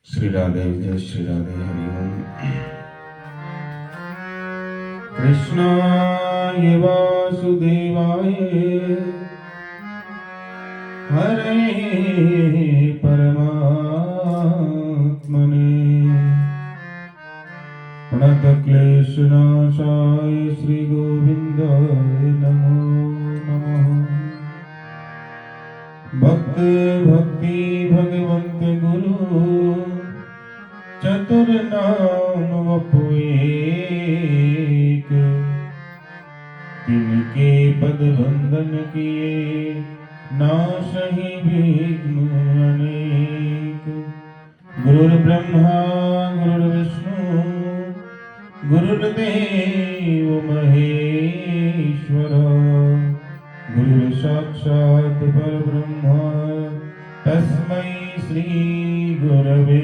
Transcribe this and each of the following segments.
श्री राधे जय श्री राधे हरि ओम। कृष्णाय वासुदेवाय हरे परमात्मने प्रणतक्लेशनाशाय श्री गोविंदाय नमो नमः। भक्त भक्ति भगवंत गुरु चतुर नाम वपु एक, तिनके पद बंधन किए नाशहि विघ्न अनेक। गुरुर्ब्रह्मा गुरुर्विष्णु गुरुर्देव महेश्वर, गुरु साक्षात् परब्रह्म तस्मै श्री गुरवे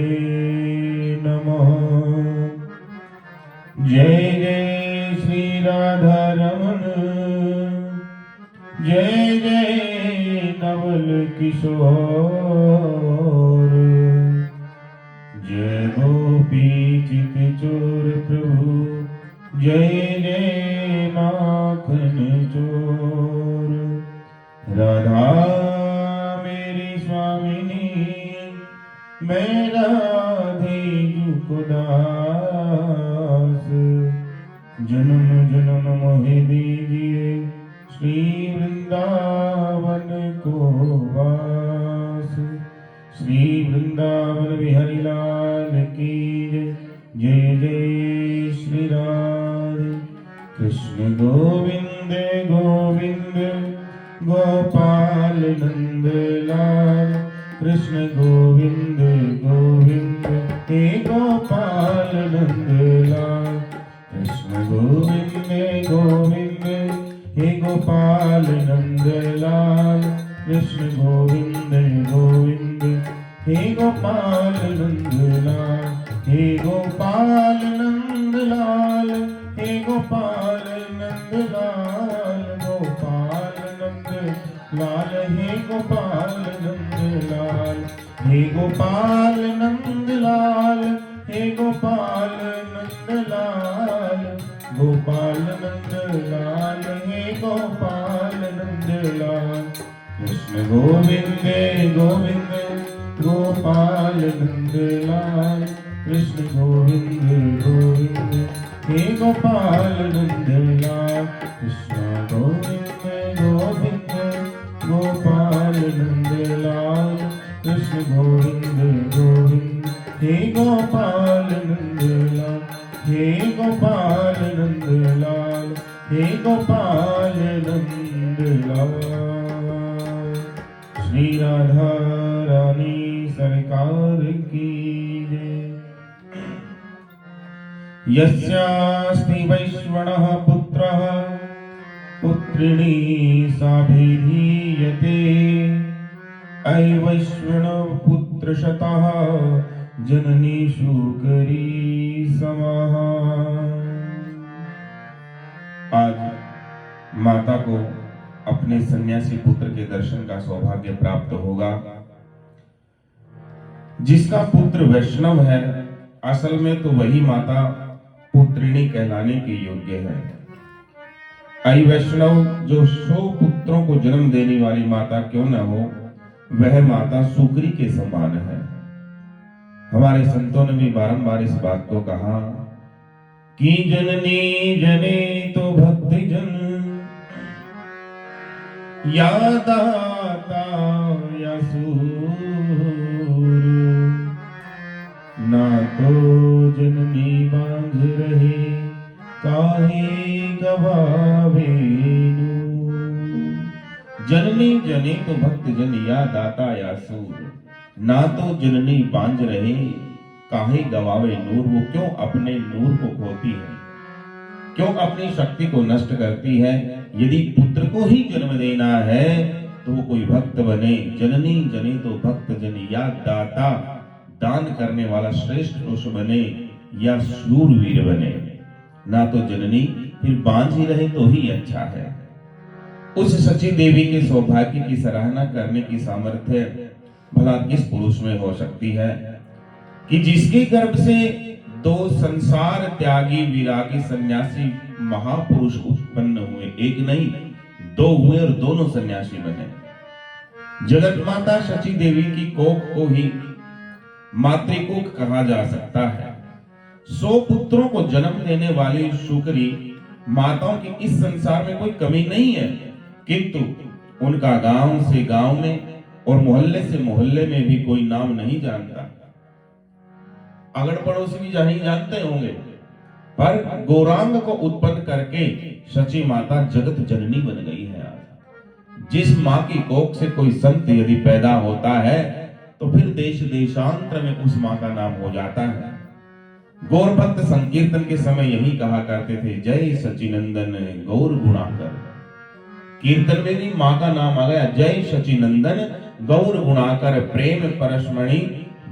नमः। जय जय श्री राधा रमण, जय जय नवल किशोर, जय गोपी चित चोर प्रभु, जय जय माखन चोर। राधा मेरी स्वामिनी, मैं राधे को दास, जन्म जन्म मोहे दीजिए श्री वृंदावन को वास। श्री वृंदावन बिहारी लाल की जय जय श्री राधे। कृष्ण गोविंद गोविंद गोपाल नंद लाल, कृष्ण गोविंद गोविंद हे गोपाल नंद लाल। कृष्ण गोविंद गोविंद हे गोपाल नंद लाल, कृष्ण गोविंद गोविंद हे गोपाल नंद लाल। हे गोपाल नंद लाल, हे गोपाल नंद लाल, गोपाल नंद लाल, हे गोपाल नंद लाल। हे गोपाल नंद लाल, हे गोपाल नंद लाल, गोपाल नंद लाल, हे गोपाल नंद लाल। कृष्ण गोविंद गोविंद गोपाल नंद लाल, कृष्ण गोविंद गोविंद हे गोपाल नंद लाल। कृष्ण गोविंद गोविंद गोपाल नंद लाल, कृष्ण गोविंद गोविंद हे गोपाल नंद लाल। हे गोपाल नंद लाल, हे गोपाल नंद लाल। श्री राधा रानी सरकार की जय। यस्यास्ति वैश्वणः पुत्रः पुत्रिणी साभिधीयते, ऐवैश्वण पुत्रशतः जननी शुकरी समः। आज माता को अपने सन्यासी पुत्र के दर्शन का सौभाग्य प्राप्त होगा। जिसका पुत्र वैष्णव है, असल में तो वही माता पुत्रिणी कहलाने के योग्य है। आई वैष्णव जो 100 पुत्रों को जन्म देने वाली माता क्यों न हो, वह माता सुकरी के समान है। हमारे संतों ने भी बारंबार इस बात को कहा कि जननी जने तो भक्त जन, या दाता या सूर, ना तो जननी बांझ रहे काहे गवावे नूर। जननी जने तो भक्त जन, या दाता या सूर, ना तो जननी बांझ रहे काहे गवावे नूर। वो क्यों अपने नूर को खोती है, क्यों अपनी शक्ति को नष्ट करती है। यदि पुत्र को ही जन्म देना है तो वो कोई भक्त बने। जननी जने तो भक्त जन, या दाता दान करने वाला श्रेष्ठ पुरुष बने, या शूरवीर बने। ना तो जननी फिर बांझ ही रहे तो ही अच्छा है। उस सची देवी के सौभाग्य की सराहना करने की सामर्थ्य भला किस पुरुष में हो सकती है। कि जिसके गर्भ से दो संसार त्यागी विरागी सन्यासी महापुरुष उत्पन्न हुए, एक नहीं दो हुए और दोनों सन्यासी बने। जगत माता शची देवी की कोख को ही मातृकोख कहा जा सकता है। 100 पुत्रों को जन्म देने वाली शुक्री माताओं की इस संसार में कोई कमी नहीं है, किंतु उनका गांव से गांव में और मोहल्ले से मोहल्ले में भी कोई नाम नहीं जानता। अगड़ पड़ोसी भी नहीं जानते होंगे, पर गौरांग को उत्पन्न करके शची माता जगत जननी बन गई है। आज जिस माँ की कोख से कोई संत यदि पैदा होता है तो फिर देश देशांतर में उस माँ का नाम हो जाता है। गौरभक्त संकीर्तन के समय यही कहा करते थे, जय सचिनंदन गौर गुणाकर। कीर्तन में भी माँ का नाम आ गया, जय सचिनंदन गौर गुणाकर प्रेम परशमणि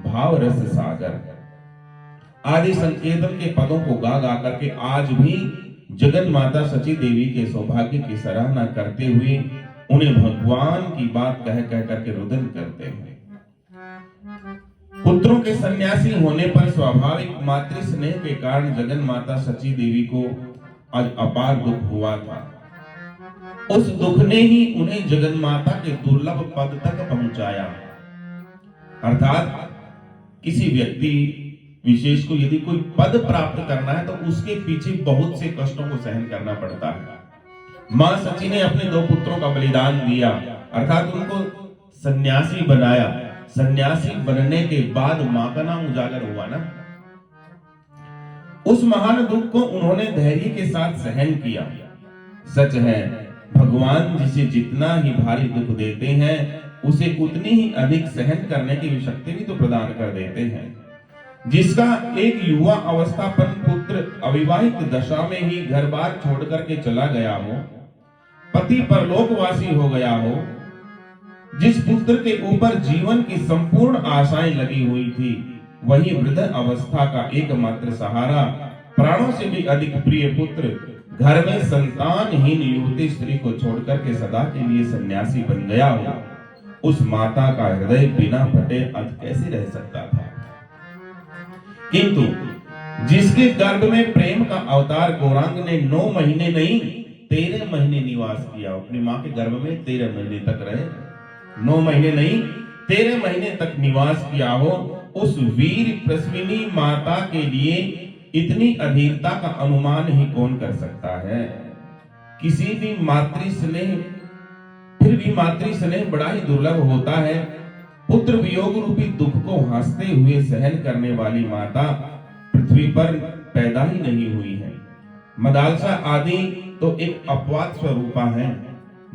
भाव रस सागर। आदि संकीर्तन के पदों को गा गा करके आज भी जगन माता शची देवी के सौभाग्य की सराहना करते हुए उन्हें भगवान की बात कह कह करके रुदन करते हैं। पुत्रों के सन्यासी होने पर स्वाभाविक मातृ स्नेह के कारण जगन माता शची देवी को आज अपार दुख हुआ था। उस दुख ने ही उन्हें जगन माता के दुर्लभ पद तक पहुंचाया। अर्थात किसी व्यक्ति विशेष को यदि कोई पद प्राप्त करना है तो उसके पीछे बहुत से कष्टों को सहन करना पड़ता है। मां शची ने अपने 2 पुत्रों का बलिदान दिया, अर्थात उनको सन्यासी बनाया। सन्यासी बनने के बाद मां का नाम उजागर हुआ ना। उस महान दुख को उन्होंने धैर्य के साथ सहन किया। सच है, भगवान जिसे जितना ही भारी दुख देते हैं उसे उतनी ही अधिक सहन करने की शक्ति भी तो प्रदान कर देते हैं। जिसका एक युवा अवस्थापन पुत्र अविवाहित दशा में ही घर बार छोड़ करके चला गया हो, पति परलोकवासी हो गया हो, जिस पुत्र के ऊपर जीवन की संपूर्ण आशाएं लगी हुई थी, वही वृद्ध अवस्था का एकमात्र सहारा, प्राणों से भी अधिक प्रिय पुत्र घर में संतानहीन युवती स्त्री को छोड़कर के सदा के लिए सन्यासी बन गया हो, उस माता का हृदय बिना फटे अंत कैसे रह सकता था। किंतु जिसके गर्भ में प्रेम का अवतार गौरांग ने 9 महीने नहीं 13 महीने निवास किया, अपनी मां के गर्भ में 13 महीने तक रहे, 9 महीने नहीं 13 महीने तक निवास किया हो, उस वीर प्रसविनी माता के लिए इतनी अधीरता का अनुमान ही कौन कर सकता है। किसी भी मातृ स्नेह, फिर भी मातृ स्नेह बड़ा ही दुर्लभ होता है। पुत्र वियोग रूपी दुख को हंसते हुए सहन करने वाली माता पृथ्वी पर पैदा ही नहीं हुई है। मदालसा आदि तो एक अपवाद स्वरूपा है।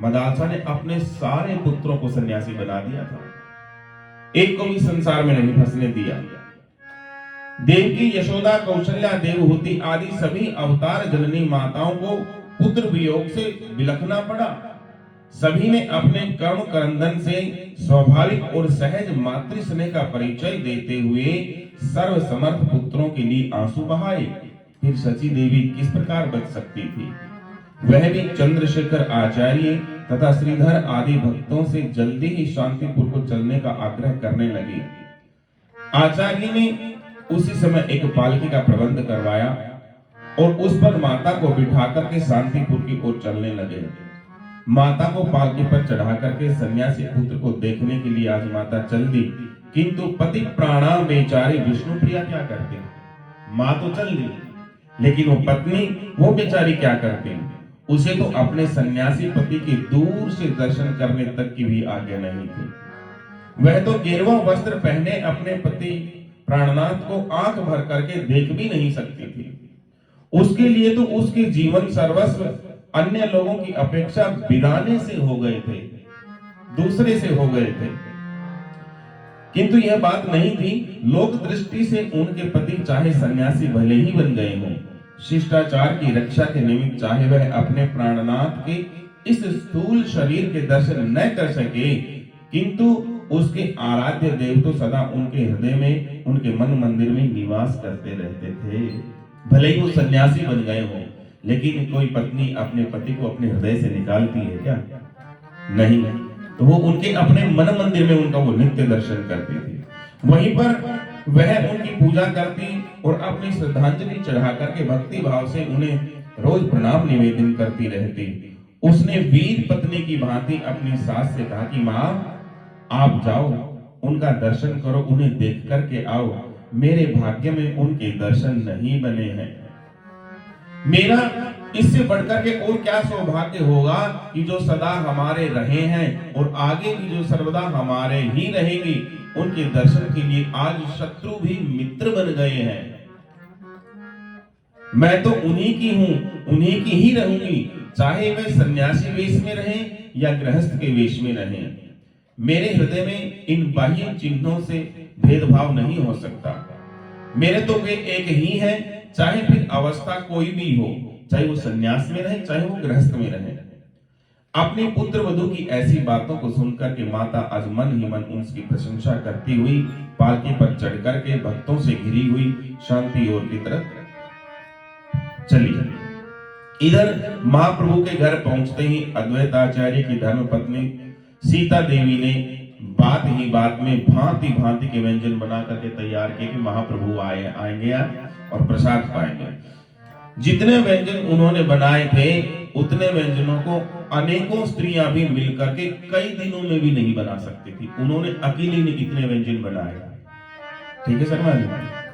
मदालसा ने अपने सारे पुत्रों को सन्यासी बना दिया था, एक को भी संसार में नहीं फंसने दिया। देवकी, यशोदा, कौशल्या, देवहूति आदि सभी अवतार जननी माताओं को पुत्र वियोग से बिलखना पड़ा। सभी ने अपने कर्म करंदन से स्वाभाविक और सहज मातृ स्नेह का परिचय देते हुए सर्वसमर्थ पुत्रों के लिए आंसू बहाए। फिर शची देवी किस प्रकार बच सकती थी। वह भी चंद्रशेखर आचार्य तथा श्रीधर आदि भक्तों से जल्दी ही शांतिपुर को चलने का आग्रह करने लगी। आचार्य ने उसी समय एक पालकी का प्रबंध करवाया और उस पर माता को बिठा करके शांतिपुर की ओर चलने लगे। माता को पालकी पर चढ़ा करके सन्यासी पुत्र को देखने के लिए आज माता चल दी, किंतु पति प्राणा बेचारी विष्णुप्रिया क्या करते। माँ तो चल दी, लेकिन वो पत्नी, वो बेचारी क्या करती। उसे तो अपने सन्यासी पति के दूर से दर्शन करने तक की भी आज्ञा नहीं थी। वह तो गेरुआ वस्त्र पहने अपने पति प्राणनाथ को आंख भर करके देख भी नहीं सकती थी। उसके लिए तो उसके जीवन सर्वस्व अन्य लोगों की अपेक्षा बिराने से हो गए थे, दूसरे से हो गए थे। किंतु यह बात नहीं थी। लोक दृष्टि से उनके पति चाहे सन्यासी भले ही बन गए हों, शिष्टाचार की रक्षा के निमित्त चाहे वह अपने प्राणनाथ के इस स्थूल शरीर के दर्शन न कर सके, किंतु उसके आराध्य देव तो सदा उनके हृदय में, उनके मन मंदिर में निवास करते रहते थे। भले ही वो सन्यासी बन गए हों, लेकिन कोई पत्नी अपने पति को अपने हृदय से निकालती है क्या? नहीं। तो वो उनके अपने मन मंदिर में उनका वो नित्य दर्शन करती थी। वहीं पर वह उनकी पूजा करती और अपनी श्रद्धांजलि चढ़ा करके भक्ति भाव से उन्हें रोज प्रणाम निवेदन करती रहती। उसने वीर पत्नी की भांति अपनी सास से कहा कि मां, आप जाओ, उनका दर्शन करो, उन्हें देख करके आओ। मेरे भाग्य में उनके दर्शन नहीं बने हैं। मेरा इससे बढ़कर के और क्या सौभाग्य होगा कि जो सदा हमारे रहे हैं और आगे भी जो सर्वदा हमारे ही रहेंगे, उनके दर्शन के लिए आज शत्रु भी मित्र बन गए हैं। मैं तो उन्हीं की हूं, उन्हीं की ही रहूंगी, चाहे वे सन्यासी वेश में रहें या गृहस्थ के वेश में रहें। मेरे हृदय में इन बाह्य चिन्हों से भेदभाव नहीं हो सकता। मेरे तो वे एक ही हैं, चाहे फिर अवस्था कोई भी हो, चाहे वो सन्यास में रहे, चाहे वो गृहस्थ में रहे। अपनी पुत्र वधू की ऐसी बातों को सुनकर के माता आज मन ही मन उसकी प्रशंसा करती हुई पालकी पर चढ़कर के भक्तों से घिरी हुई शांति ओर की तरफ चली। इधर महाप्रभु के घर पहुंचते ही अद्वैताचार्य की धर्मपत्नी सीता देवी ने बात ही बात में भांति भांति के व्यंजन बना करके तैयार किए कि महाप्रभु आएंगे और प्रसाद पाएंगे। जितने व्यंजन उन्होंने बनाए थे उतने व्यंजनों को अनेकों स्त्रियां भी मिलकर के कई दिनों में भी नहीं बना सकती थी। उन्होंने अकेली ने इतने व्यंजन बनाए। ठीक है शर्मा जी,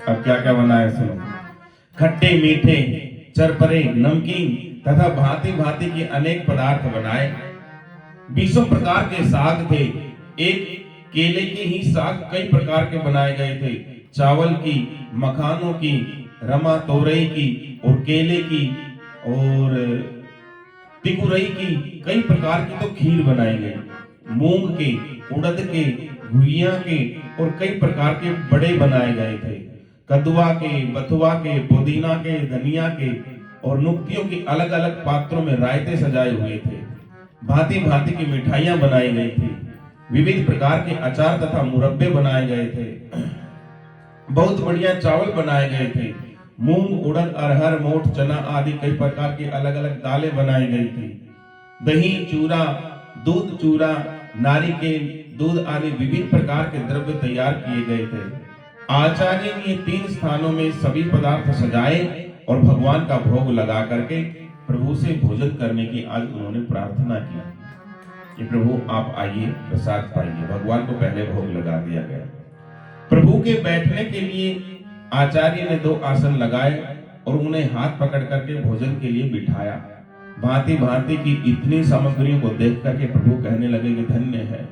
अब क्या क्या बनाया सुनो। खट्टे मीठे चरपरे नमकीन तथा भांति भांति के अनेक पदार्थ बनाए। 20 प्रकार के साग थे। एक केले के ही साग कई प्रकार के बनाए गए थे। चावल की, मखानों की, रमा तोरई की और केले की और तिकुरई की कई प्रकार की तो खीर बनाई गई। मूंग के, उड़द के, घुइयां के और कई प्रकार के बड़े बनाए गए थे। कदुआ के, बथुआ के, पुदीना के, धनिया के और नुक्तियों के अलग अलग पात्रों में रायते सजाए हुए थे। भांति भांति की मिठाइयां बनाई गई थी। विविध प्रकार के अचार तथा मुरब्बे बनाए गए थे। बहुत बढ़िया चावल बनाए गए थे। मूंग, उड़द, अरहर, मोठ, चना आदि कई प्रकार की अलग अलग दालें बनाई गई थी। दही, चूरा, दूध चूरा, नारिकेल, दूध आदि विभिन्न प्रकार के द्रव्य तैयार किए गए थे। आचार्य ने 3 स्थानों में सभी पदार्थ सजाए और भगवान का भोग लगा करके प्रभु से भोजन करने की आज उन्होंने प्रार्थना की कि प्रभु आप आइए, प्रसाद पाइए। भगवान को पहले भोग लगा दिया गया। प्रभु के बैठने के लिए आचार्य ने 2 आसन लगाए और उन्हें हाथ पकड़ करके भोजन के लिए बिठाया। भांति भांति की इतनी सामग्रियों को देख करके प्रभु कहने लगे कि धन्य है,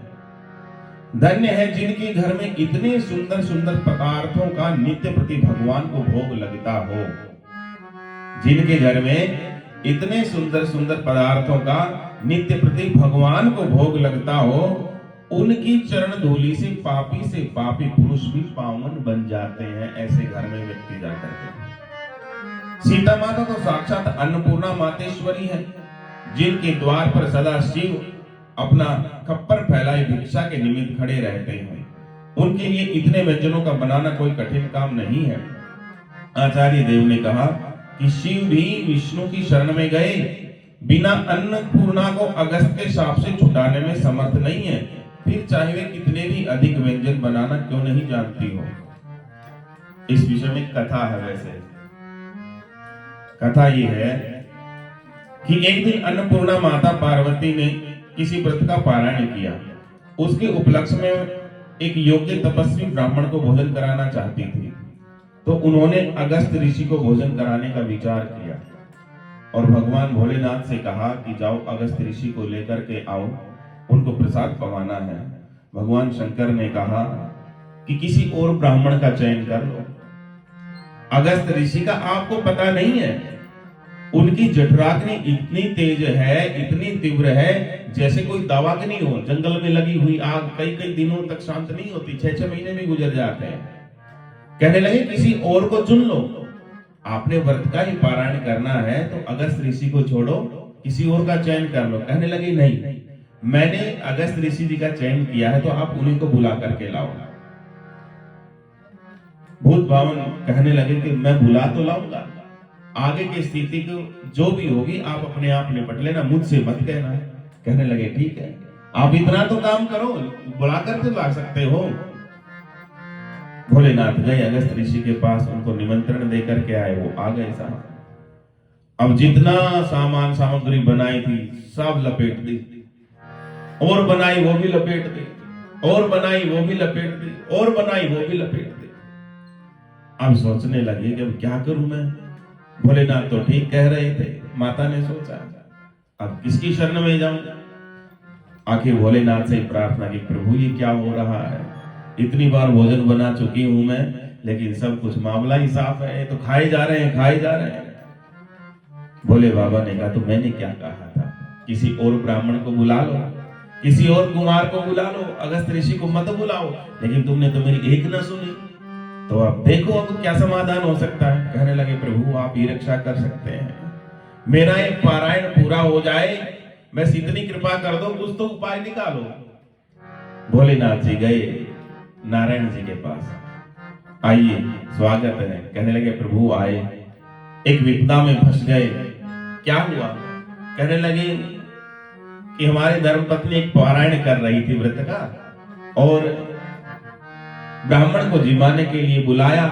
धन्य है जिनके घर में इतने सुंदर सुंदर पदार्थों का नित्य प्रति भगवान को भोग लगता हो। जिनके घर में इतने सुंदर सुंदर पदार्थों का नित्य प्रति भगवान को भोग लगता हो, उनकी चरण धूलि से पापी पुरुष भी पावन बन जाते हैं। ऐसे घर में व्यक्ति जाकर के। सीता माता तो साक्षात अन्नपूर्णा मातेश्वरी है, जिनके द्वार पर सदा शिव अपना खप्पर फैलाए भिक्षा के निमित्त खड़े रहते हैं। उनके लिए इतने व्यंजनों का बनाना कोई कठिन काम नहीं है। आचार्य देव ने कहा कि शिव भी विष्णु की शरण में गए, बिना अन्नपूर्णा को अगस्त के शाप से छुड़ाने में समर्थ नहीं है। फिर चाहे वे कितने भी अधिक व्यंजन बनाना क्यों नहीं जानती हो। इस विषय में कथा है। वैसे कथा ये है कि एक दिन अन्नपूर्णा माता पार्वती ने किसी व्रत का पारायण किया। उसके उपलक्ष्य में एक योग्य तपस्वी ब्राह्मण को भोजन कराना चाहती थी, तो उन्होंने अगस्त ऋषि को भोजन कराने का विचार किया और भगवान भोलेनाथ से कहा कि जाओ अगस्त ऋषि को लेकर के आओ, उनको प्रसाद पवाना है। भगवान शंकर ने कहा कि किसी और ब्राह्मण का चयन कर लो। अगस्त ऋषि का आपको पता नहीं है, उनकी जठराग्नि इतनी तेज है, इतनी तीव्र है, जैसे कोई दावाग्नि हो। जंगल में लगी हुई आग कई कई दिनों तक शांत नहीं होती, 6-6 महीने भी गुजर जाते हैं। कहने लगे किसी और को चुन लो, आपने व्रत का ही पारायण करना है तो अगस्त ऋषि को छोड़ो, किसी और का चयन कर लो। कहने लगे नहीं, मैंने अगस्त ऋषि जी का चयन किया है तो आप उन्हीं को बुला करके लाओ। भूत भावन कहने लगे कि मैं बुला तो लाऊंगा, आगे की स्थिति को जो भी होगी आप अपने आप निपट लेना, मुझसे मत कहना। कहने लगे ठीक है, आप इतना तो काम करो, बुला कर तो ला सकते हो। भोलेनाथ गए अगस्त ऋषि के पास, उनको निमंत्रण देकर के आए, वो आ गए साहब। अब जितना सामान सामग्री बनाई थी सब लपेट दी, और बनाई वो भी लपेट दी, और बनाई वो भी लपेट दी, और बनाई वो भी लपेट दी। अब सोचने लगे कि अब क्या करूं मैं, भोलेनाथ तो ठीक कह रहे थे। माता ने सोचा अब किसकी शरण में जाऊं। आखिर भोलेनाथ से प्रार्थना की, प्रभु ये क्या हो रहा है, इतनी बार भोजन बना चुकी हूं मैं, लेकिन सब कुछ मामला ही साफ है, तो खाए जा रहे हैं, खाए जा रहे हैं। भोले बाबा ने कहा, तो मैंने क्या कहा था, किसी और ब्राह्मण को बुला लो, किसी और कुमार को बुला लो, अगस्त ऋषि को मत बुलाओ, लेकिन तुमने तो मेरी एक न सुनी। तो अब देखो अब क्या समाधान हो सकता है। कहने लगे, प्रभु आप ही रक्षा कर सकते हैं, मेरा ये पारायण पूरा हो जाए, बस इतनी कृपा कर दो, कुछ तो उपाय निकालो। भोलेनाथ जी गए नारायण जी के पास, आइए स्वागत है। कहने लगे, प्रभु आए, एक विपदा में फंस गए। क्या हुआ? कहने लगे कि हमारी धर्मपत्नी एक पारायण कर रही थी व्रत का, और ब्राह्मण को जिमाने के लिए बुलाया,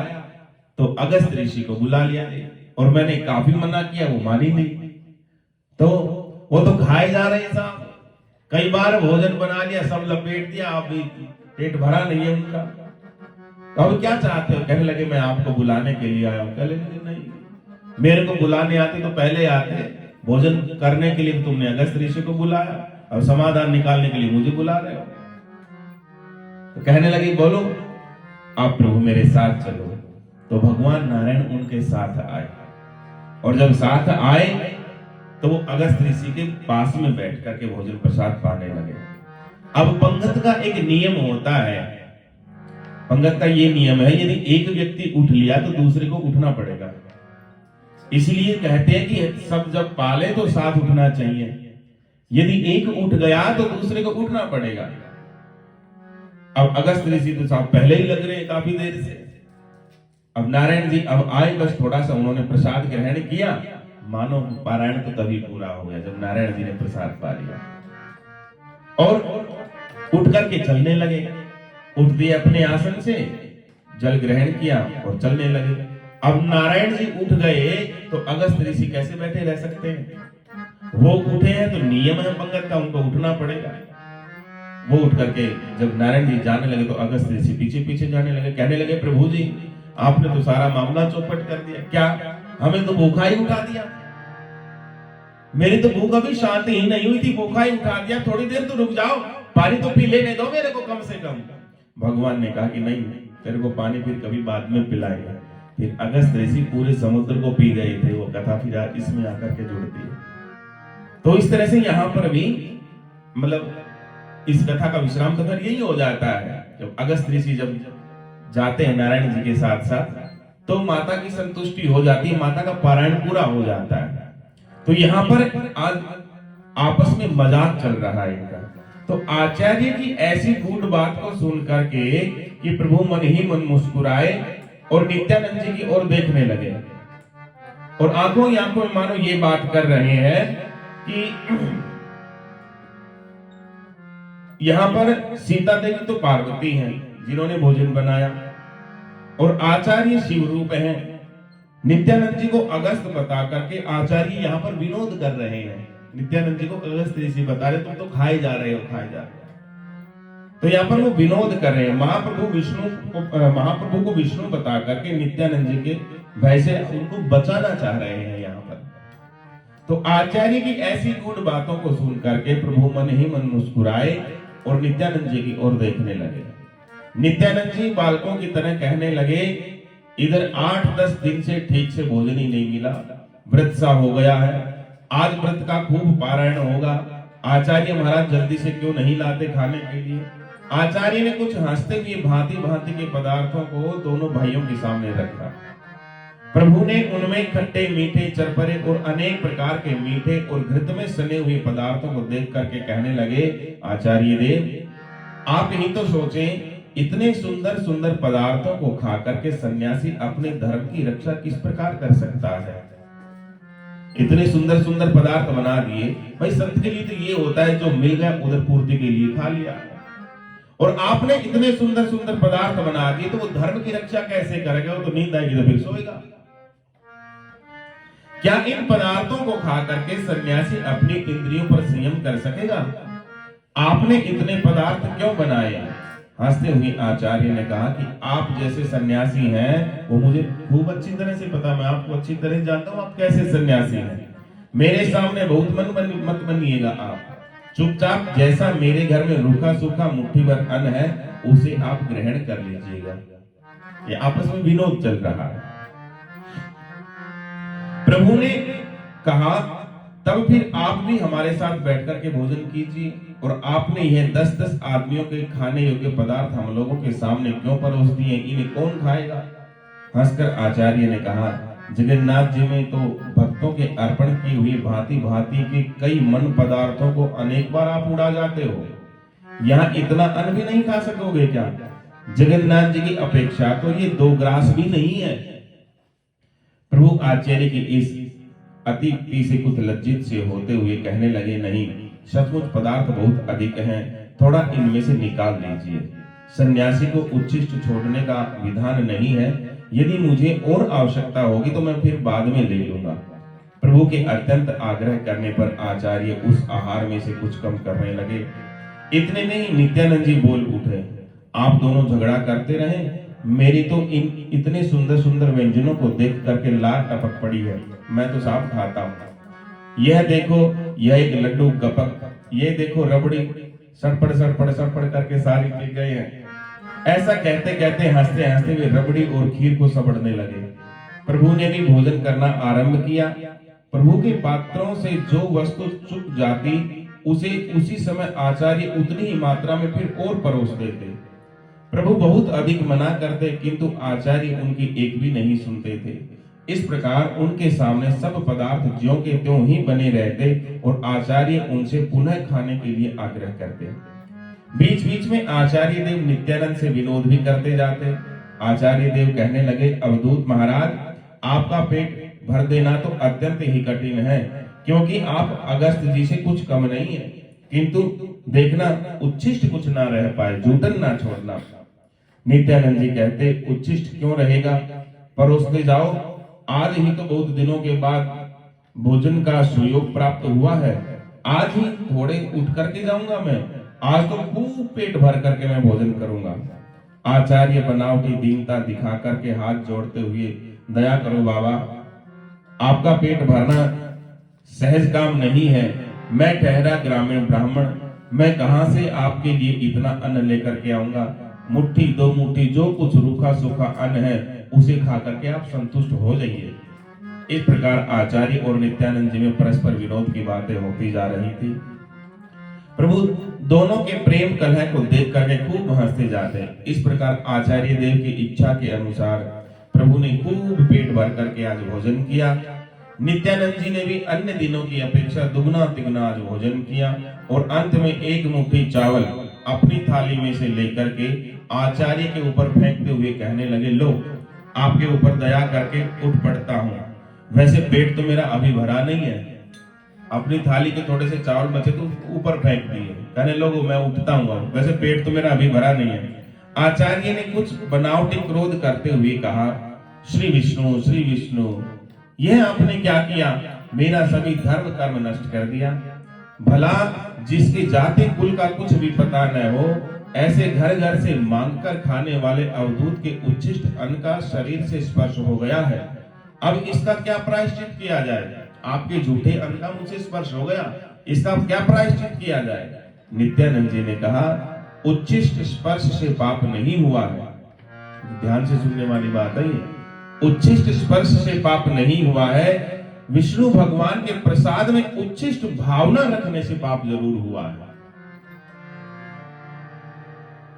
तो अगस्त ऋषि को बुला लिया, और मैंने काफी मना किया, वो मानी नहीं। तो वो तो खाए जा रहे हैं साहब, कई बार भोजन बना लिया, सब लपेट दिया, अब भी पेट भरा नहीं है उनका। तो अब क्या चाहते हो? कहने लगे, मैं आपको बुलाने के लिए आया हूं। कहने लगे, नहीं, मेरे को बुलाने आते तो पहले आते, भोजन करने के लिए तुमने अगस्त ऋषि को बुलाया, और समाधान निकालने के लिए मुझे बुला रहे हो। तो कहने लगे, बोलो आप प्रभु मेरे साथ चलो। तो भगवान नारायण उनके साथ आए, और जब साथ आए तो वो अगस्त ऋषि के पास में बैठ करके भोजन प्रसाद पाने लगे। अब पंगत का एक नियम होता है, पंगत का ये नियम है, यदि एक व्यक्ति उठ लिया तो दूसरे को उठना पड़ेगा। इसलिए कहते हैं कि सब जब पाले तो साथ उठना चाहिए, यदि एक उठ गया तो दूसरे को उठना पड़ेगा। अब अगस्त ऋषि तो साहब पहले ही लग रहे हैं काफी देर से। अब नारायण जी अब आए, बस थोड़ा सा उन्होंने प्रसाद ग्रहण किया, मानो पारायण तो तभी पूरा हो गया जब नारायण जी ने प्रसाद पा लिया, और उठ करके चलने लगे। उठ दिए अपने आसन से, जल ग्रहण किया और चलने लगे। अब नारायण जी उठ गए तो अगस्त ऋषि कैसे बैठे रह सकते हैं? वो उठे हैं तो नियम है पंगत का, उनको उठना पड़ेगा। वो उठ करके जब नारायण जी जाने लगे तो अगस्त ऋषि पीछे पीछे जाने लगे। कहने लगे, प्रभु जी आपने तो सारा मामला चौपट कर दिया, क्या हमें तो भूखा ही उठा दिया, मेरी तो भूख अभी शांति ही नहीं हुई थी, भूखा ही उठा दिया, थोड़ी देर तो रुक जाओ, पानी तो पी लेने दो मेरे को कम से कम। भगवान ने कहा कि नहीं, तेरे को पानी फिर कभी बाद में पिलाएगा। फिर अगस्त ऋषि पूरे समुद्र को पी गए थे। वो कथा फिर इसमें आकर के जुड़ती है। तो इस तरह से यहाँ पर भी मतलब इस कथा का विश्राम तो फिर यही हो जाता है, जब अगस्त ऋषि जब जाते हैं नारायण जी के साथ साथ, तो माता की संतुष्टि हो जाती है, माता का पारायण पूरा हो जाता है। तो यहाँ पर आज आपस में मजाक चल रहा है इनका। तो आचार्य की ऐसी गूढ़ बात को सुन करके कि प्रभु मन ही मन मुस्कुराए और नित्यानंद जी की ओर देखने लगे, और आंखों ही आंखों में मानो ये बात कर रहे हैं कि यहाँ पर सीता देवी तो पार्वती हैं जिन्होंने भोजन बनाया, और आचार्य शिव रूप हैं। नित्यानंद जी को अगस्त बता करके आचार्य यहाँ पर विनोद कर रहे हैं। नित्यानंद जी को अगस्त ऋषि बता रहे, तुम तो खाए जा रहे हो, खाए जा रहे हो। तो यहाँ पर वो विनोद कर रहे हैं। महाप्रभु को विष्णु बता करके नित्यानंद जी के भय से उनको बचाना चाह रहे हैं यहाँ पर। तो आचार्य की ऐसी गूढ़ बातों को सुन करके प्रभु मन ही मन मुस्कुराए और नित्यानंद जी की ओर देखने लगे। नित्यानंद जी बालकों की तरह कहने लगे, इधर 8-10 दिन से ठीक से भोजन ही नहीं मिला, व्रत सा हो गया है, आज व्रत का खूब पारायण होगा, आचार्य महाराज जल्दी से क्यों नहीं लाते खाने के लिए। आचार्य ने कुछ हंसते हुए भांति भांति के पदार्थों को दोनों भाइयों के सामने रखा। प्रभु ने उनमें खट्टे मीठे चरपरे और अनेक प्रकार के मीठे और घृत में सने हुए पदार्थों को देख करके कहने लगे, आचार्य देव आप ही तो सोचें, इतने सुंदर सुंदर पदार्थों को खा करके सन्यासी अपने धर्म की रक्षा किस प्रकार कर सकता है। इतने सुंदर सुंदर पदार्थ बना दिए, भाई संत के लिए तो ये होता है जो मिल गया उधर पूर्ति के लिए खा लिया, और आपने इतने सुंदर सुंदर पदार्थ बना दिए, तो वो धर्म की रक्षा कैसे करेगा? वो तो नींद आएगी तो फिर सोएगा। क्या इन पदार्थों को खा करके सन्यासी अपनी इंद्रियों पर संयम कर सकेगा? आपने इतने पदार्थ क्यों बनाए? हंसते हुए आचार्य ने कहा कि आप जैसे सन्यासी हैं वो मुझे खूब अच्छी तरह से पता, मैं आपको अच्छी तरह जानता हूं आप कैसे सन्यासी हैं। मेरे सामने बहुत मत बनिएगा, आप चुपचाप जैसा मेरे घर में रूखा सूखा मुट्ठी भर अन्न है उसे आप ग्रहण कर लीजिएगा। ये आपस में विनोद चल रहा है। प्रभु ने कहा तब फिर आप भी हमारे साथ बैठकर के भोजन कीजिए। और आपने यह 10-10 आदमियों के खाने योग्य पदार्थ हम लोगों के सामने क्यों परोस दिए? इन्हें कौन खाएगा? हंसकर आचार्य ने कहा, जगन्नाथ जी में तो भक्तों के अर्पण की हुई भांति भांति के कई मन पदार्थों को अनेक बार आप उड़ा जाते हो, यहाँ इतना अन्न भी नहीं खा सकोगे क्या? जगन्नाथ जी की अपेक्षा तो ये 2 ग्रास भी नहीं है। प्रभु आचार्य की इस अतिथि से कुछ लज्जित से होते हुए कहने लगे, नहीं, सचमुच पदार्थ बहुत अधिक हैं, थोड़ा इनमें से निकाल लीजिए। सन्यासी को उच्छिष्ट छोड़ने का विधान नहीं है, यदि मुझे और आवश्यकता होगी तो मैं फिर बाद में ले लूंगा। प्रभु के अत्यंत आग्रह करने पर आचार्य उस आहार में से कुछ कम करने लगे। इतने में ही नित्यानंद जी बोल उठे, आप दोनों झगड़ा करते रहे, मेरी तो इन इतने सुंदर सुंदर व्यंजनों को देख करके लार टपक पड़ी है, मैं तो साफ खाता हूँ। यह देखो, यह एक लड्डू गपक, ये देखो रबड़ी, सड़पड़ सड़पड़ सड़पड़ करके सारी पी गए हैं। ऐसा कहते कहते हंसते हंसते वे रबड़ी और खीर को सबड़ने लगे। प्रभु ने भी भोजन करना आरंभ किया। प्रभु के पात्रों से जो वस्तु चुक जाती उसे उसी समय आचार्य उतनी ही मात्रा में फिर और परोस देते। प्रभु बहुत अधिक मना करते, किंतु आचार्य उनकी एक भी नहीं सुनते थे। इस प्रकार उनके सामने सब पदार्थ ज्यों के त्यों ही बने रहते और आचार्य उनसे पुनः खाने के लिए आग्रह करते। बीच बीच में आचार्य देव नित्यानंद से विनोद भी करते जाते। आचार्य देव कहने लगे, अवधूत महाराज, आपका पेट भर देना तो अत्यंत ही कठिन है, क्योंकि आप अगस्त जी से कुछ कम नहीं है, किंतु देखना उच्छिष्ट कुछ ना रह पाए, जूठन ना छोड़ना। नित्यानंद जी कहते, उच्छिष्ट क्यों रहेगा, परोसते जाओ। आज ही तो बहुत दिनों के बाद भोजन का सुयोग प्राप्त हुआ है, आज ही थोड़े उठ करके जाऊंगा मैं, आज तो खूब पेट भर करके मैं भोजन करूंगा। आचार्य बनावटी दीनता दिखा करके हाथ जोड़ते हुए, दया करो बाबा, आपका पेट भरना सहज काम नहीं है। मैं ठहरा ग्रामीण ब्राह्मण, मैं कहां से आपके लिए इतना अन्न लेकर के आऊंगा? मुट्ठी 2 मुट्ठी जो कुछ रूखा सूखा अन्न है उसे खा करके आप संतुष्ट हो जाइए। इस प्रकार आचार्य और नित्यानंद जी में परस्पर विनोद की बातें होती जा रही थी। प्रभु दोनों के प्रेम कलह को देख करके खूब हंसते जाते। इस प्रकार आचार्य देव की इच्छा के अनुसार प्रभु ने खूब पेट भर करके आज भोजन किया। नित्यानंद जी ने भी अन्य दिनों की अपेक्षा दुगना तिगुना आज भोजन किया और अंत में 1 मुट्ठी चावल अपनी थाली में से लेकर के आचार्य के ऊपर फेंकते हुए कहने लगे, लो, आपके ऊपर दया करके उठ पड़ता हूँ। वैसे पेट तो मेरा अभी भरा नहीं है, अपनी थाली के थोड़े से चावल बचे तो ऊपर फेंक दिए, कहने लोगो मैं उठता हूँ, वैसे पेट तो मेरा अभी भरा नहीं है। आचार्य ने कुछ बनावटी क्रोध करते हुए कहा, श्री विष्णु, यह आपने क्या किया? मेरा सभी धर्म कर्म नष्ट कर दिया। भला जिसके जाति कुल का कुछ भी पता न हो, ऐसे घर घर से मांगकर खाने वाले अवधूत के उच्छिष्ट अन्न का शरीर से स्पर्श हो गया है, अब इसका क्या प्रायश्चित किया जाए? आपके झूठे अन्न का मुझसे स्पर्श हो गया, इसका क्या प्रायश्चित किया जाए? नित्यानंद जी ने कहा, उच्छिष्ट स्पर्श से पाप नहीं हुआ है। ध्यान से सुनने वाली बात है, उच्छिष्ट स्पर्श से पाप नहीं हुआ है, विष्णु भगवान के प्रसाद में उच्छिष्ट भावना रखने से पाप जरूर हुआ है।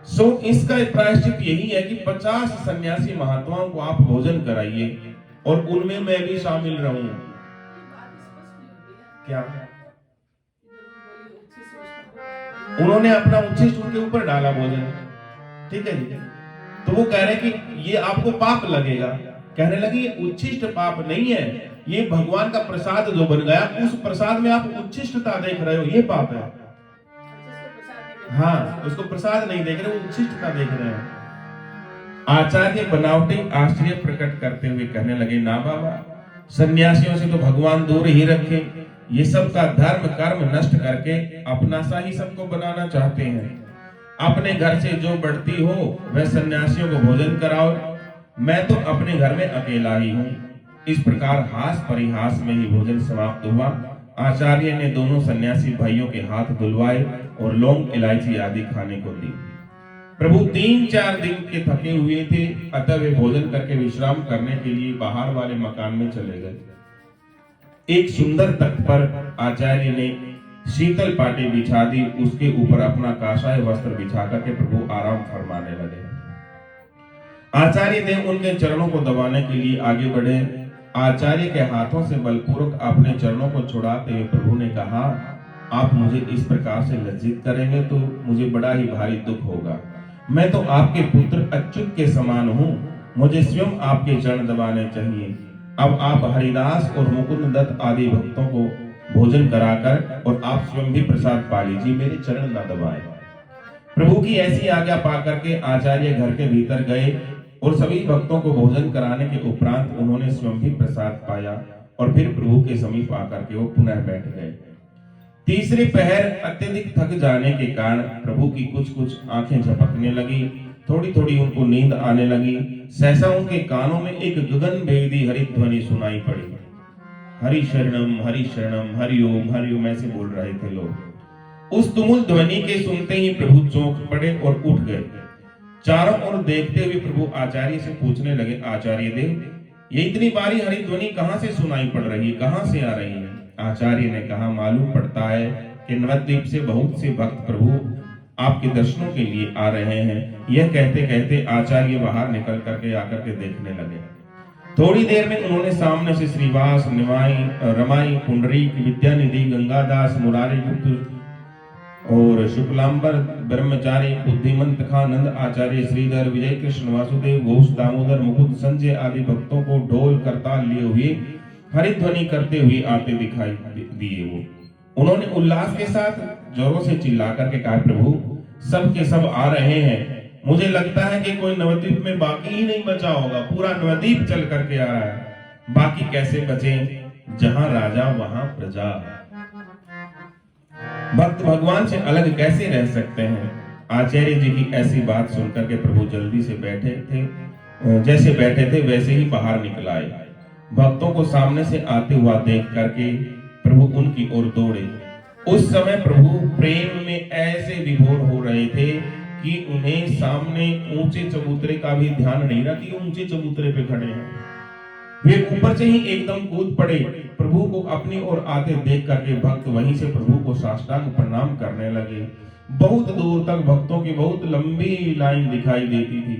सो इसका प्रायश्चित यही है कि 50 सन्यासी महात्माओं को आप भोजन कराइए और उनमें मैं भी शामिल रहूं। क्या उन्होंने अपना उच्छिष्ट उनके ऊपर डाला भोजन, ठीक है जी, तो वो कह रहे कि ये आपको पाप लगेगा। कहने लगे ये उच्छिष्ट पाप नहीं है, ये भगवान का प्रसाद जो बन गया, उस प्रसाद में आप उच्छिष्टता देख रहे हो, ये पाप है। हाँ, उसको प्रसाद नहीं देख रहे, वो उच्छिष्टता देख रहे हैं। आचार्य बनावटी आश्चर्य प्रकट करते हुए कहने लगे, ना बाबा, सन्यासियों से तो भगवान दूर ही रखे। ये सब का धर्म कर्म नष्ट करके अपना सा ही सबको बनाना चाहते हैं। अपने घर से जो बढ़ती हो वह सन्यासियों को भोजन कराओ, मैं तो अपने घर में अकेला ही हूँ। इस प्रकार हास परिहास में ही भोजन समाप्त हुआ। आचार्य ने दोनों सन्यासी भाइयों के हाथ धुलवाए और लौंग इलायची आदि खाने को दी। प्रभु 3-4 दिन के थके हुए थे, अतः वे भोजन करके विश्राम करने के लिए बाहर वाले मकान में चले गए। एक सुंदर तख्त पर आचार्य ने शीतल पाटी बिछा दी, उसके ऊपर अपना काषाय वस्त्र बिछा करके प्रभु आराम फरमाने लगे। आचार्य देव उनके चरणों को दबाने के लिए आगे बढ़े। आचार्य के हाथों से बलपूर्वक अपने चरणों को छुड़ाते हुए प्रभु ने कहा, आप मुझे इस प्रकार से लज्जित करेंगे तो मुझे बड़ा ही भारी दुख होगा। मैं तो आपके पुत्र अच्युत के समान हूँ, मुझे स्वयं आपके चरण दबाने चाहिए। अब आप हरिदास और मुकुंद दत्त आदि भक्तों को भोजन कराकर और आप स्वयं भी प्रसाद पा लीजिए, मेरे चरण न दबाएं। प्रभु की ऐसी आज्ञा पाकर के आचार्य घर के भीतर गए और सभी भक्तों को भोजन कराने के उपरांत उन्होंने स्वयं भी प्रसाद पाया और फिर प्रभु के समीप आकर के वो पुनः बैठ गए। तीसरे पहर अत्यधिक थक जाने के कारण प्रभु की कुछ आंखें झपकने लगी, थोड़ी थोड़ी उनको नींद आने लगी। सहसा उनके कानों में एक गगन भेदी हरिध्वनि सुनाई पड़ी। हरि शरणम हरि ओम ऐसे बोल रहे थे लोग। उस तुमुल ध्वनि के सुनते ही प्रभु चौंक पड़े और उठ गए। चारों ओर देखते हुए प्रभु आचार्य से पूछने लगे, आचार्य देव, ये इतनी बारी हरिध्वनि कहाँ से सुनाई पड़ रही है, कहाँ से आ रही है? आचार्य ने कहा, मालूम पड़ता है कि नवद्वीप से बहुत से भक्त प्रभु आपके दर्शनों के लिए आ रहे हैं। यह कहते कहते आचार्य बाहर निकल करके आकर के देखने लगे। थोड़ी देर में उन्होंने सामने से श्रीवास, निमाई, रमाई, पुंडरीक, विद्यानिधि, गंगादास, मुरारी गुप्त और शुक्लांबर, ब्रह्मचारी, बुद्धिमंत खानंद, आचार्य श्रीधर, विजय कृष्ण, वासुदेव, घोष, दामोदर, मुकुंद, संजय आदि भक्तों को ढोल करताल लिए हुए हरिध्वनि करते हुए आते दिखाई दिए। वो उन्होंने उल्लास के साथ जोरों से चिल्ला करके कहा, प्रभु सब के सब आ रहे हैं। मुझे लगता है कि कोई नवद्वीप में बाकी ही नहीं बचा होगा, पूरा नवद्वीप चल करके आ रहा है। बाकी कैसे बचे? जहां राजा वहां प्रजा। भक्त भगवान से अलग कैसे रह सकते हैं? आचार्य जी की ऐसी बात सुनकर के प्रभु जल्दी से बैठे थे, जैसे बैठे थे वैसे ही बाहर निकल आए। भक्तों को सामने से आते हुआ देख करके प्रभु उनकी ओर दौड़े। उस समय प्रभु प्रेम में ऐसे विभोर हो रहे थे कि उन्हें सामने ऊंचे चबूतरे का भी ध्यान नहीं रहा कि ऊंचे चबूतरे पे खड़े हैं। वे ऊपर से ही एकदम कूद पड़े। प्रभु को अपनी ओर आते देख करके भक्त वहीं से प्रभु को साष्टांग प्रणाम करने लगे। बहुत दूर तक भक्तों की बहुत लंबी लाइन दिखाई देती थी।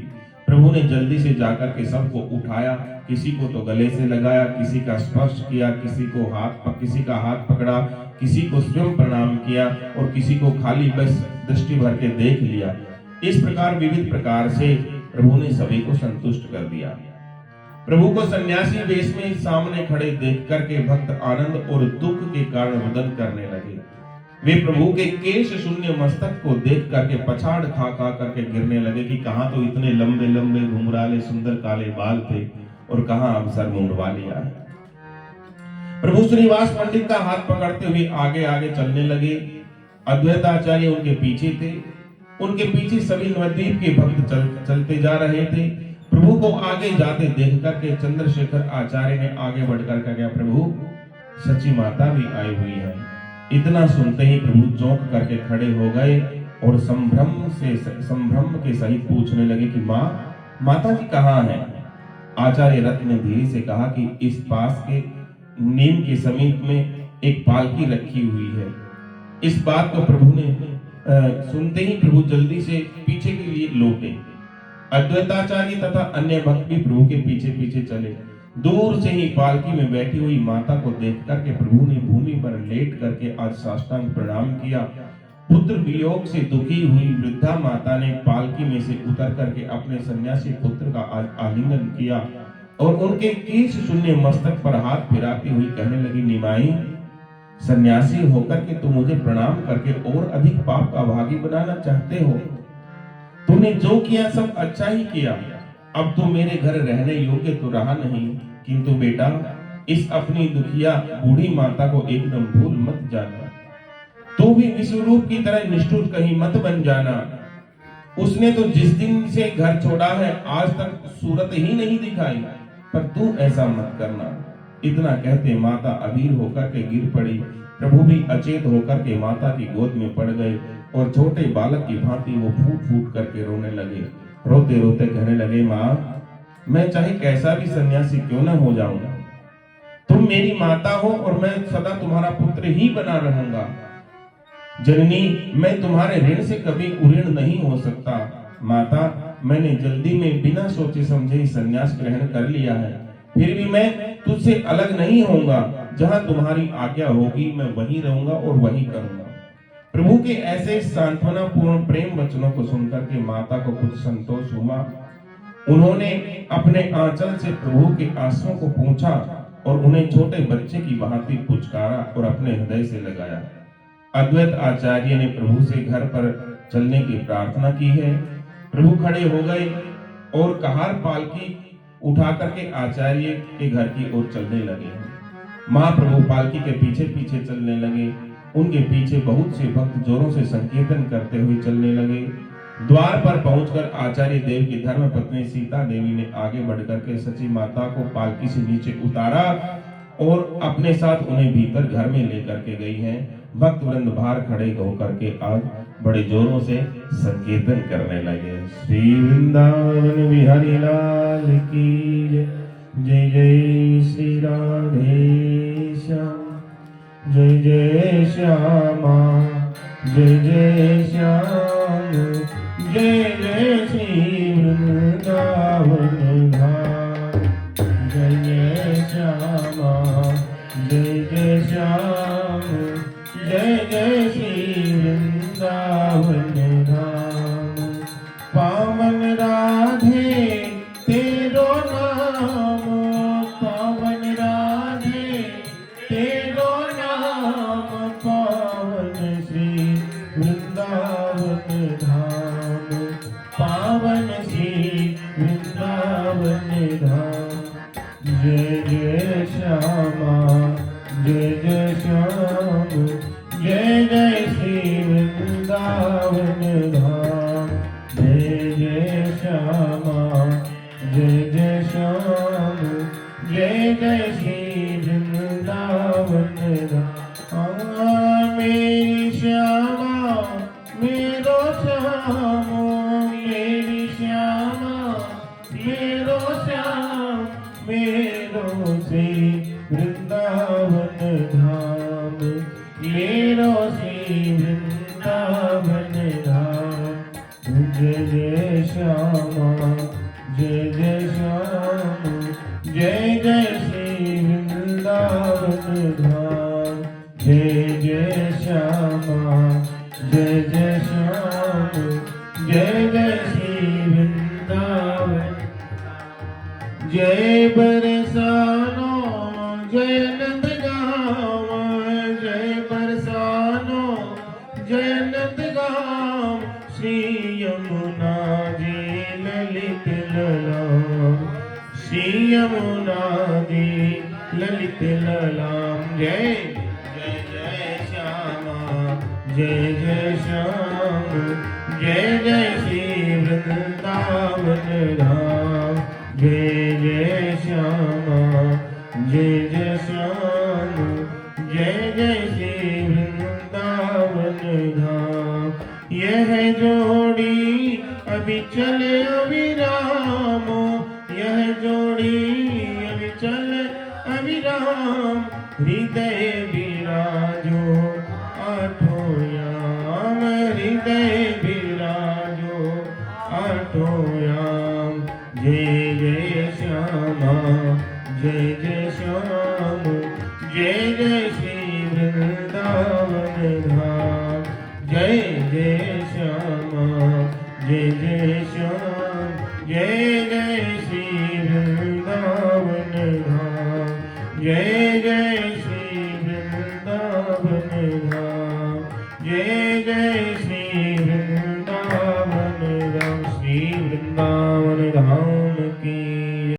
प्रभु ने जल्दी से जाकर के सबको उठाया, किसी को तो गले से लगाया, किसी का स्पर्श किया, किसी का हाथ पकड़ा, किसी को स्वयं प्रणाम किया और किसी को खाली बस दृष्टि भर के देख लिया। इस प्रकार विविध प्रकार से प्रभु ने सभी को संतुष्ट कर दिया। प्रभु को सन्यासी वेश में सामने खड़े देख करके भक्त आनंद और दुख के कारण रुदन करने लगे। वे प्रभु के केश शून्य मस्तक को देख करके पछाड़ खा करके गिरने लगे कि कहां तो इतने लंबे लंबे घुंघराले सुंदर काले बाल थे और कहां अब सर मुंडवा लिया है। प्रभु श्रीवास पंडित का हाथ पकड़ते हुए आगे आगे चलने लगे। अद्वैताचार्य उनके पीछे थे। उनके पीछे सभी नवद्वीप के भक्त चलते जा रहे थे। प्रभु को आगे जाते देख करके चंद्रशेखर आचार्य ने आगे बढ़कर कहा, प्रभु सची माता भी आई हुई है। इतना सुनते ही प्रभु चौंक करके खड़े हो गए और संभ्रम के सहित पूछने लगे कि माता जी कहाँ है? आचार्य रत्न ने धीरे से कहा कि इस पास के नीम के समीप में एक पालकी रखी हुई है। इस बात को प्रभु ने सुनते ही प्रभु जल्दी से पीछे के लिए लौटे। अद्वैताचार्य तथा अन्य भक्त भी प्रभु के पीछे पीछे चले। दूर से ही पालकी में बैठी हुई माता को देख करके प्रभु ने भूमि पर लेट करके आज साष्टांग प्रणाम किया। पुत्र वियोग से दुखी हुई वृद्धा माता ने पालकी में से उतर करके अपने सन्यासी पुत्र का आलिंगन किया और उनके केश शून्य मस्तक पर हाथ फिराती हुई कहने लगी, निमाई सन्यासी होकर के तुम मुझे प्रणाम करके और अधिक पाप का भागी बनाना चाहते हो। तूने जो किया सब अच्छा ही किया। अब तो मेरे घर रहने योग्य तो रहा नहीं, किंतु बेटा इस अपनी दुखिया बूढ़ी माता को एकदम भूल मत जाना। तू भी विश्वरूप की तरह निष्ठुर कहीं मत बन जाना। उसने तो जिस दिन से घर छोड़ा है आज तक सूरत ही नहीं दिखाई, पर तू ऐसा मत करना। इतना कहते माता अधीर होकर के गिर पड़ी। प्रभु भी अचेत होकर के माता की गोद में पड़ गए और छोटे बालक की भांति वो फूट फूट करके रोने लगे। रोते रोते कहने लगे, माँ मैं चाहे कैसा भी सन्यासी क्यों न हो जाऊं, तुम मेरी माता हो और मैं सदा तुम्हारा पुत्र ही बना रहूंगा। जननी मैं तुम्हारे ऋण से कभी उऋण नहीं हो सकता। माता मैंने जल्दी में बिना सोचे समझे ही संन्यास ग्रहण कर लिया है, फिर भी मैं तुझसे अलग नहीं होऊंगा। जहां तुम्हारी आज्ञा होगी मैं वहीं रहूंगा और वहीं करूंगा। प्रभु के ऐसे सांत्वना पूर्ण प्रेम वचनों को सुनकर के माता को कुछ संतोष हुआ। उन्होंने अपने आंचल से प्रभु के आंसुओं को पोंछा और उन्हें छोटे बच्चे की भांति पुचकारा और अपने हृदय से लगाया। अद्वैत आचार्य ने प्रभु से घर पर चलने की प्रार्थना की है। प्रभु खड़े हो गए और कहार पालकी उठा करके आचार्य के घर की ओर चलने लगे। महाप्रभु पालकी के पीछे पीछे चलने लगे। उनके पीछे बहुत से भक्त जोरों से संकीर्तन करते हुए चलने लगे। द्वार पर पहुंचकर आचार्य देव की धर्म पत्नी सीता देवी ने आगे बढ़कर के सची माता को पालकी से नीचे उतारा और अपने साथ उन्हें भीतर घर में लेकर के गई हैं। भक्त वृंद बाहर खड़े होकर के आज बड़े जोरों से संकीर्तन करने लगे। श्री वृंदावन बिहारी लाल की जय, जय श्री राधे श्याम, जय जय श्यामा, जय जय श्याम, जय जय श्री वृंदावन धाम, जय जय श्यामा, जय जय श्याम, जय जय श्री वृंदावन धाम। पावन राधे तेरो नाम, पावन राधे तेरो नाम, पावन श्री वृंदावन धाम, पावन श्री वृंदावन धाम। जय जय श्यामा, जय जय श्याम, जय जय श्री वृंदावन धाम, जय जय श्यामा, जय जय श्याम, जय जय श्री वृंदावन धाम। मेरी श्यामा मेरो श्याम, मेरी श्यामा मेरो श्याम, मेरो श्री वृंदावन धाम, मेरो श्री वृंदावन धाम। जय जय श्यामा, जय जय श्याम, जय जय श्री वृंदावन धाम, जय जय श्यामा, जय जय श्याम, जय जय श्री वृंदावन। जय बरसानो जय नंद गाँव, जय बरसानो जय नंद गाँव, श्री यमुना जी ललित ललाम, श्री यमुना जी ललित ललाम। जय जय जय श्यामा, जय जय श्याम, जय जय श्री वृंदावन धाम, जय जय श्यामा, जय जय श्याम, जय जय श्री वृंदावन धाम। यह जोड़ी अभी चले अविराम, यह जोड़ी अभी चले अविराम, हृदय विराजो आठों याम, हृदय विराजो आठों याम। जय जय श्यामा, जय जय श्याम, जय जय